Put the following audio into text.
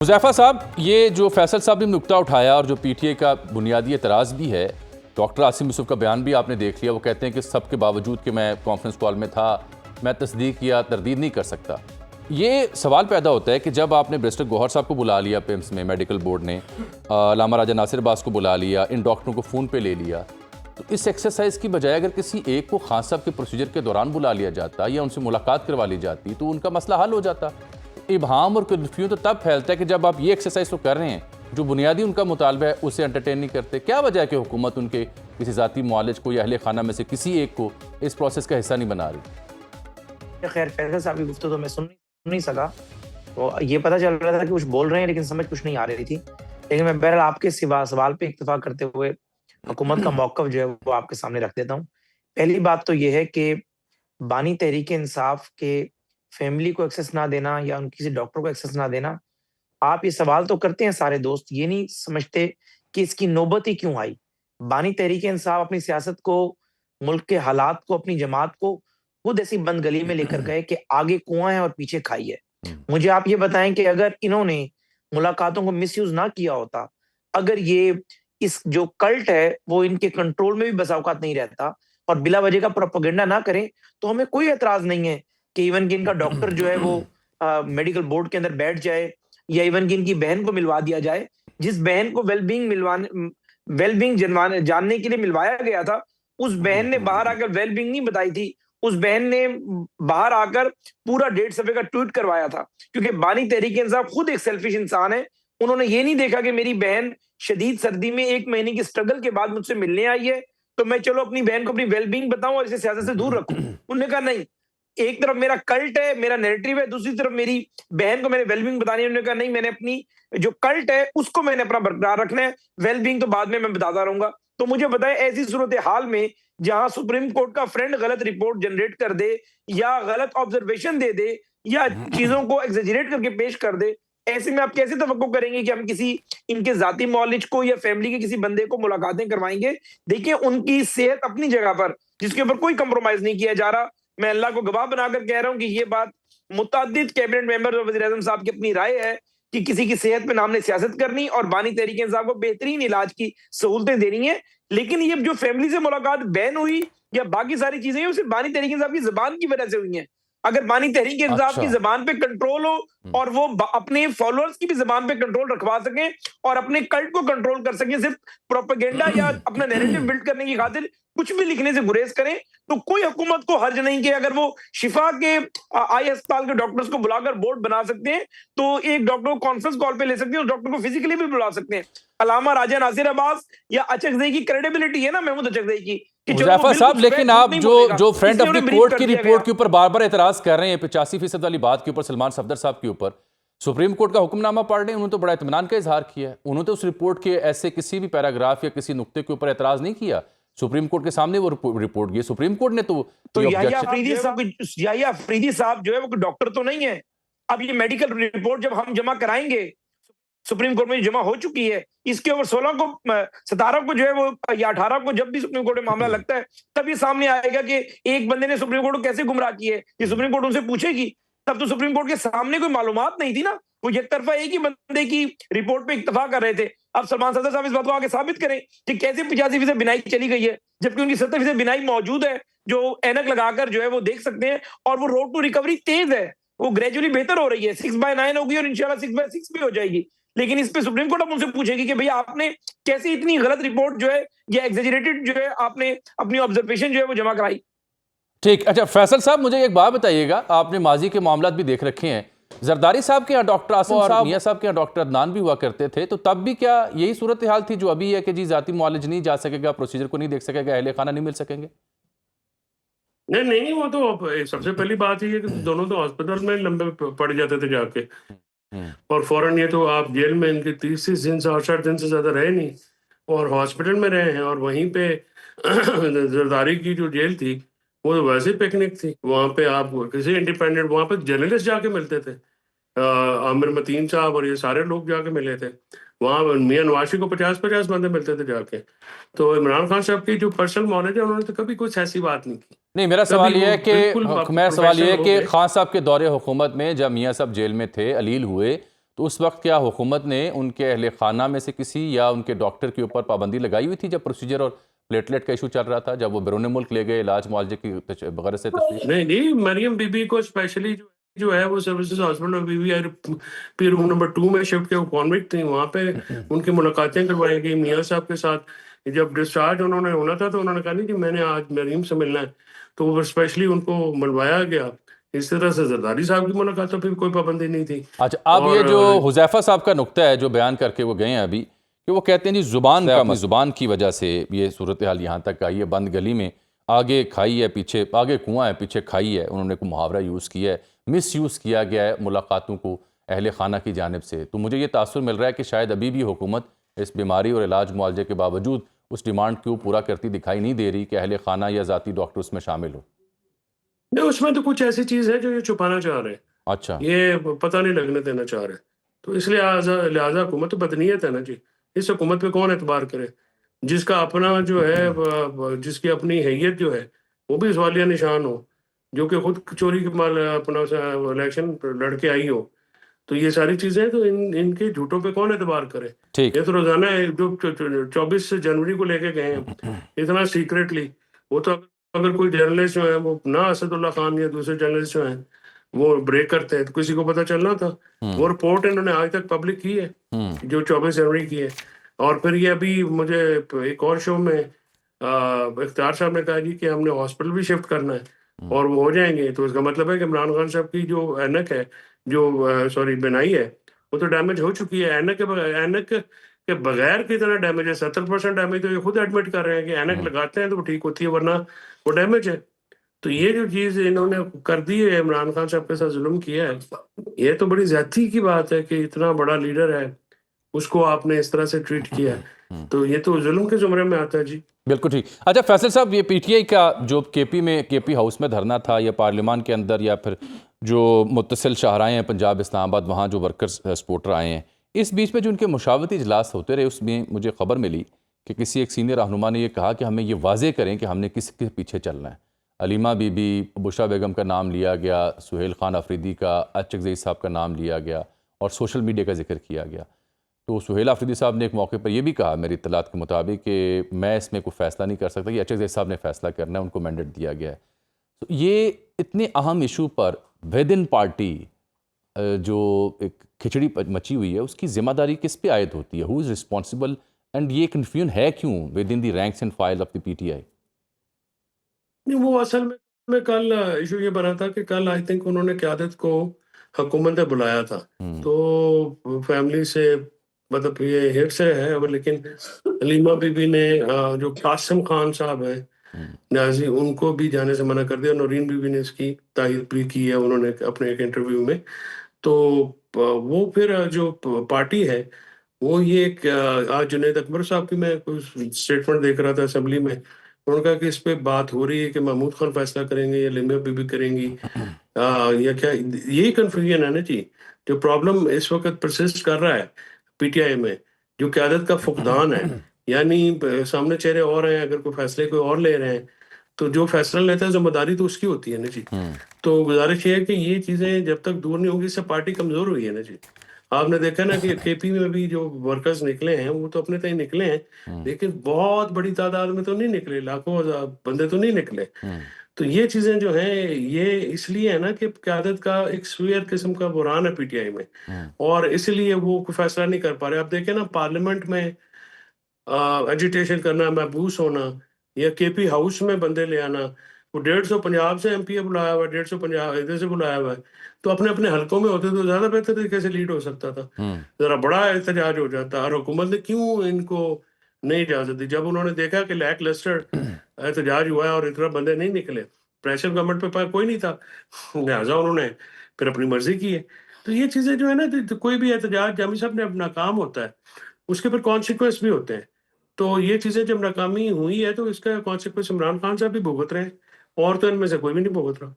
हुज़ैफ़ा साहब, ये जो फैसल साहब ने नुक्ता उठाया और जो पीटीए का बुनियादी एतराज़ भी है, डॉक्टर आसिम यूसुफ का बयान भी आपने देख लिया। वो कहते हैं कि सबके बावजूद कि मैं कॉन्फ्रेंस कॉल में था, मैं तस्दीक या तरदीद नहीं कर सकता। ये सवाल पैदा होता है कि जब आपने बैरिस्टर गौहर साहब को बुला लिया पिम्स में, मेडिकल बोर्ड ने अल्लामा राजा नासिर अब्बास को बुला लिया, इन डॉक्टरों को फ़ोन पे ले लिया, तो इस एक्सरसाइज की बजाय अगर किसी एक को खान साहब के प्रोसीजर के दौरान बुला लिया जाता या उनसे मुलाकात करवा ली जाती तो उनका मसला हल हो जाता। इबहाम और कन्फ्यूजन तो तब फैलता है कि जब आप ये एक्सरसाइज तो कर रहे हैं, जो बुनियादी उनका मुतालबा है उसे एंटरटेन नहीं करते। क्या वजह है कि हुकूमत उनके किसी ज़ाती मुआलिज को या अहले खाना में से किसी एक को इस प्रोसेस का हिस्सा नहीं बना रही? खैर फैसल साहब की गुफ्तगू तो मैं सुन नहीं सका, तो ये पता चल रहा था कि कुछ बोल रहे हैं लेकिन समझ कुछ नहीं आ रही थी। लेकिन मैं बहरहाल आपके सवाल पे इक्तफा करते हुए हुकूमत का मौक़िफ़ जो है वो आपके सामने रख देता हूँ। पहली बात तो ये है कि बानी तहरीक इंसाफ के फैमिली को एक्सेस ना देना या उन किसी डॉक्टर को एक्सेस ना देना, आप ये सवाल तो करते हैं सारे दोस्त, ये नहीं समझते कि इसकी नौबत ही क्यों आई। बानी तहरीक इंसाफ अपनी सियासत को, मुल्क के हालात को, अपनी जमात को खुद ऐसी बंद गली में लेकर गए कि आगे कुआं है और पीछे खाई है। मुझे आप ये बताएं कि अगर इन्होंने मुलाकातों को मिसयूज ना किया होता, अगर ये इस जो कल्ट है वो इनके कंट्रोल में भी बसा औकात नहीं रहता और बिला वजह का प्रोपेगेंडा ना करें, तो हमें कोई एतराज नहीं है कि इवन कि इनका डॉक्टर जो है वो मेडिकल बोर्ड के अंदर बैठ जाए या इवन कि इनकी बहन को मिलवा दिया जाए। जिस बहन को वेलबींग जानने के लिए मिलवाया गया था, उस बहन ने बाहर आकर वेलबींग नहीं बताई थी। उस बहन ने बाहर आकर पूरा 1.5 सफ़े का ट्वीट करवाया था, क्योंकि बानी तहरीक इंसाफ खुद एक सेल्फिश इंसान है। उन्होंने ये नहीं देखा कि मेरी बहन शदीद सर्दी में 1 महीने की स्ट्रगल के बाद मुझसे मिलने आई है, तो मैं चलो अपनी बहन को अपनी वेलबींग बताऊं और इसे सियासत से दूर रखूं। उन्होंने कहा नहीं, एक तरफ मेरा कल्ट है, मेरा नैरेटिव है, दूसरी तरफ मेरी बहन को मैंने वेलबींग बतानी है। उन्होंने कहा नहीं, मैंने अपनी जो कल्ट है उसको मैंने अपना बरकरार रखना है, वेलबींग तो बाद में मैं बताता रहूंगा। तो मुझे बताएं, ऐसी सूरत हाल में जहां सुप्रीम कोर्ट का फ्रेंड गलत रिपोर्ट जनरेट कर दे या गलत ऑब्जर्वेशन दे दे या चीजों को एग्जेजरेट करके पेश कर दे, ऐसे में आप कैसे तवक्को करेंगे कि हम किसी इनके जाती मौलिज को या फैमिली के किसी बंदे को मुलाकातें करवाएंगे? देखिए, उनकी सेहत अपनी जगह पर, जिसके ऊपर कोई कंप्रोमाइज नहीं किया जा रहा। मैं अल्लाह को गवाह बनाकर कह रहा हूं कि ये बात मुतअद्दिद कैबिनेट मेंबर और वज़ीर आज़म साहब की अपनी राय है कि किसी की सेहत पे हमने सियासत करनी और बानी तहरीक इंसाफ को बेहतरीन इलाज की सहूलतें देनी है। लेकिन ये जो फैमिली से मुलाकात बैन हुई या बाकी सारी चीजें हुई, सिर्फ बानी तहरीक इंसाफ की जबान की वजह से हुई हैं। अगर बानी तहरीक इंसाफ की अच्छा। जबान पे कंट्रोल हो और वो अपने फॉलोअर्स की भी जबान पे कंट्रोल रखवा सकें और अपने कल्ट को कंट्रोल कर सकें, सिर्फ प्रोपेगेंडा या अपना नैरेटिव बिल्ड करने की खातिर कुछ भी लिखने से गुरेज करें, तो कोई हुकूमत को हर्ज नहीं कि अगर वो शिफा के आई अस्पताल के डॉक्टर्स को बुलाकर बोर्ड बना सकते हैं, तो एक डॉक्टर को कॉन्फ्रेंस कॉल पे ले सकते हैं, उस डॉक्टर को फिजिकली भी बुला सकते हैं। अल्लामा राजा नासिर अब्बास या अचकज़ई की क्रेडिबिलिटी है ना, महमूद अचकज़ई की, कि चलो वो हुज़ैफ़ा साहब, बिल्कुल लेकिन झूठ आप नहीं जो बोलेगा, जो फ्रेंड इसलिए ऑफ द उन्हें ब्रीफ कोर्ट कर की दिया रिपोर्ट गया। के ऊपर बार बार एतराज कर रहे हैं, 85% वाली बात के ऊपर, सलमान सफदर साहब के ऊपर, सुप्रीम कोर्ट का हुक्मनामा पढ़ रहे हैं, उन्होंने तो बड़ा इत्मीनान का इजहार किया है। उन्होंने तो उस रिपोर्ट के ऐसे किसी भी पैराग्राफ या किसी नुक्ते के ऊपर एतराज नहीं किया। सुप्रीम कोर्ट के सामने वो रिपोर्ट गई, सुप्रीम कोर्ट ने तो तो कोई याहिया ऑब्जेक्शन। अफरीदी साहब जो है वो डॉक्टर तो नहीं है। अब ये मेडिकल रिपोर्ट जब हम जमा कराएंगे, सुप्रीम कोर्ट में जमा हो चुकी है, इसके ऊपर 16 को 17 को जो है वो या 18 को जब भी सुप्रीम कोर्ट में मामला लगता है, तब ये सामने आएगा कि एक बंदे ने सुप्रीम कोर्ट को कैसे गुमराह की है। ये सुप्रीम कोर्ट उनसे पूछेगी। तब तो सुप्रीम कोर्ट के सामने कोई मालूमात नहीं थी ना, वो एक तरफा एक ही बंदे की रिपोर्ट पे इत्तफा कर रहे थे। अब सलमान सदर साहब इस बात को आगे साबित करें कि कैसे 85% बिनाई चली गई है, जबकि उनकी 70% बिनाई मौजूद है, जो ऐनक लगाकर जो है वो देख सकते हैं, और वो रोड टू रिकवरी तेज है, वो ग्रेजुअली बेहतर हो रही है, 6/9 होगी और इंशाल्लाह 6/6 भी हो जाएगी। लेकिन इस पे सुप्रीम कोर्ट अब उनसे पूछेगी कि भैया आपने कैसे इतनी गलत रिपोर्ट जो है या एग्जेजरेटेड जो है आपने अपनी ऑब्जर्वेशन जो है वो जमा कराई। ठीक। अच्छा फैसल साहब, मुझे एक बात बताइएगा, आपने माजी के मामला भी देख रखे हैं। जरदारी साहब के यहाँ डॉक्टर आसिम और मियाँ साहब के यहाँ डॉक्टर अदनान भी हुआ करते थे, तो तब भी क्या यही सूरत हाल थी जो अभी है कि जी जाती मुआलिज नहीं जा सकेगा, प्रोसीजर को नहीं देख सकेगा, अहले खाना नहीं मिल सकेंगे? नहीं नहीं, वो तो सबसे पहली बात ये है कि दोनों तो हॉस्पिटल में लंबे पड़ जाते थे जाके, और फौरन ये तो आप जेल में इनके 30 दिन से 68 दिन से ज्यादा रहे नहीं और हॉस्पिटल में रहे हैं, और वहीं पे जरदारी की जो जेल थी वो तो वैसे पिकनिक थी। वहाँ पे आप किसी इंडिपेंडेंट, वहाँ पे जर्नलिस्ट जाके मिलते थे, आमिर मतीन साहब और ये सारे लोग जाके मिले थे। वहाँ मियाँ नवाशी को 50-50 बंदे मिलते थे जाके। तो इमरान खान साहब की जो पर्सनल नॉलेज है, उन्होंने तो कभी कुछ ऐसी बात नहीं की। नहीं, मेरा सवाल ये है कि प्रोफेशनल खान साहब के दौरे हुकूमत में जब मियाँ साहब जेल में थे, अलील हुए, तो उस वक्त क्या हुकूमत ने उनके अहले खाना में से किसी या उनके डॉक्टर के ऊपर पाबंदी लगाई हुई थी जब प्रोसीजर और प्लेटलेट का इशू चल रहा था, जब वो बैरून मुल्क ले गए इलाज मुआवजे की वगैरह से तशरीफ? नहीं, मरियम बीबी को स्पेशली जो है वो सर्विसेज हॉस्पिटल में बीबी पी रूम नंबर 2 में शिफ्ट किया, वो कॉन्विक्ट थी, वहाँ पे उनकी मुलाकातें करवाई गई मियाँ साहब के साथ। जब डिस्चार्ज उन्होंने होना था तो उन्होंने कहा नहीं कि मैंने आज मरियम से मिलना है, तो वो स्पेशली उनको मिलवाया गया। इस तरह से जरदारी साहब की मुलाकात तो फिर कोई पाबंदी नहीं थी। अच्छा, अब ये जो हुज़ैफा साहब का नुक्ता है जो बयान करके वो गए हैं अभी, कि वो कहते हैं जी ज़ुबान की वजह से ये सूरत हाल यहाँ तक आई है, बंद गली में आगे खाई है, पीछे आगे कुआं है, पीछे खाई है, उन्होंने को मुहावरा यूज़ किया है, मिस यूज़ किया गया है मुलाकातों को अहले खाना की जानिब से। तो मुझे ये तासुर मिल रहा है कि शायद अभी भी हुकूमत इस बीमारी और इलाज मुआवजे के बावजूद उस डिमांड को पूरा करती दिखाई नहीं दे रही कि अहले खाना या ज़ाती डॉक्टर उसमें शामिल हो। नहीं, उसमें तो कुछ ऐसी चीज है जो ये छुपाना चाह रहे हैं, अच्छा। ये पता नहीं लगने देना चाह रहे। तो इसलिए लिहाजा हुकूमत तो बदनीयत है ना जी। इस हुकूमत पे कौन एतबार करे, जिसका अपना जो है जिसकी अपनी हैसियत जो है वो भी सवालिया निशान हो, जो कि खुद चोरी के माल अपना इलेक्शन लड़ के आई हो। तो ये सारी चीजें तो इनके झूठों पे कौन एतबार करे। ठीक। ये तो रोजाना जो 24 जनवरी को लेके गए हैं इतना सीक्रेटली, वो तो अगर कोई जर्नलिस्ट जो है वो ना असदुल्ला खान या दूसरे जर्नलिस्ट जो हैं वो ब्रेक करते हैं तो किसी को पता चलना था। वो रिपोर्ट इन्होंने आज तक पब्लिक की है जो 24 जनवरी की है। और फिर ये अभी मुझे एक और शो में इख्तियार साहब ने कहा जी कि हमने हॉस्पिटल भी शिफ्ट करना है और वो हो जाएंगे। तो इसका मतलब है कि इमरान खान साहब की जो ऐनक है, जो सॉरी बिनाई है, वो तो डैमेज हो चुकी है। ऐनक के बगैर कितना डैमेज है, 70% डैमेज। तो ये खुद एडमिट कर रहे हैं कि ऐनक लगाते हैं तो वो ठीक होती है, वरना वो डैमेज है। तो ये जो चीज इन्होंने कर दी है, इमरान खान साहब के साथ जुल्म किया है, ये तो बड़ी ज्यादती की बात है कि इतना बड़ा लीडर है उसको आपने इस तरह से ट्रीट किया है। तो ये तो जुल्म के जुमरे में आता है जी। बिल्कुल ठीक। अच्छा फैसल साहब, ये पीटीआई का जो केपी हाउस में धरना था या पार्लियामान के अंदर या फिर जो मुत्तसिल शाहराएँ हैं पंजाब इस्लामाबाद, वहाँ जो वर्कर्स सपोर्टर आए हैं, इस बीच में जो उनके मुशावरती इजलास होते रहे उसमें मुझे खबर मिली कि किसी एक सीनियर रहनुमा ने ये कहा कि हमें ये वाजे करें कि हमने किसके पीछे चलना है। अलीमा बीबी, बुशरा बेगम का नाम लिया गया, सुहेल खान अफरीदी का, अचक साहब का नाम लिया गया और सोशल मीडिया का जिक्र किया गया। तो सुहेल अफरीदी साहब ने एक मौके पर यह भी कहा मेरी इत्तलात के मुताबिक कि मैं इसमें कोई फ़ैसला नहीं कर सकता, ये अचक साहब ने फ़ैसला करना है, उनको मैंडेट दिया गया है। तो ये इतने अहम इशू पर विद इन पार्टी जो एक खिचड़ी मची हुई है उसकी जिम्मेदारी किस पे आयद होती है? Who is responsible? एंड ये कन्फ्यूजन है क्यों with in the ranks and file of the PTI? नहीं, वो असल में कल इशू ये बना था कि कल आई थिंक उन्होंने क़यादत को हुकूमत ने बुलाया था। तो फैमिली से मतलब ये हिट से है, अब लेकिन अलीमा बीबी ने जो कासिम खान साहब हैं न्याजी, उनको भी जाने से मना कर दिया। नौरीन बीबी ने इसकी तायद भी की है उन्होंने अपने एक इंटरव्यू में। तो वो फिर जो पार्टी है वो ये आज जुनैद अकबर साहब की मैं कुछ स्टेटमेंट देख रहा था असेंबली में, उन्होंने कहा कि इस पे बात हो रही है कि महमूद खान फैसला करेंगे या लिम्बिया बीबी करेंगी या क्या। यही कन्फ्यूजन है ना जी, जो प्रॉब्लम इस वक्त परसिस्ट कर रहा है पीटीआई में, जो क़यादत का फुकदान है। यानी सामने चेहरे और हैं, अगर कोई फैसले कोई और ले रहे हैं तो जो फैसला लेता है जिम्मेदारी तो उसकी होती है ना जी। तो गुजारिश ये है कि ये चीजें जब तक दूर नहीं होंगी इससे पार्टी कमजोर हुई है ना जी। आपने देखा ना कि केपी में भी जो वर्कर्स निकले हैं वो तो अपने तय निकले हैं, लेकिन बहुत बड़ी तादाद में तो नहीं निकले, लाखों हजार बंदे तो नहीं निकले। तो ये चीजें जो हैं ये इसलिए है ना कि क़यादत का एक स्वीयर किस्म का बुरान है पीटीआई में, और इसलिए वो कोई फैसला नहीं कर पा रहे। आप देखें ना पार्लियामेंट में एजिटेशन करना, महबूस होना, या केपी हाउस में बंदे ले आना। वो 150 पंजाब से एमपी बुलाया हुआ है, 150 पंजाब इधर से बुलाया हुआ है। तो अपने अपने हलकों में होते तो ज्यादा बेहतर तरीके से लीड हो सकता था, जरा बड़ा एहतजाज हो जाता। और हुकूमत ने क्यों इनको नहीं इजाजत दी? जब उन्होंने देखा कि लैक लस्टर एहतजाज हुआ है और इतना बंदे नहीं निकले, प्रेशर गवर्नमेंट पे कोई नहीं था, लिहाजा उन्होंने फिर अपनी मर्जी की है। तो ये चीजें जो है ना, तो कोई भी एहतजाज जामी साहब ने अपना काम होता है, उसके फिर कॉन्सिक्वेंस भी होते हैं। तो ये चीजें जब नाकामी हुई है तो इसका कॉन्सिक्वेंस इमरान खान साहब भी भुगत रहे हैं, और तो इनमें से कोई भी नहीं भुगत रहा।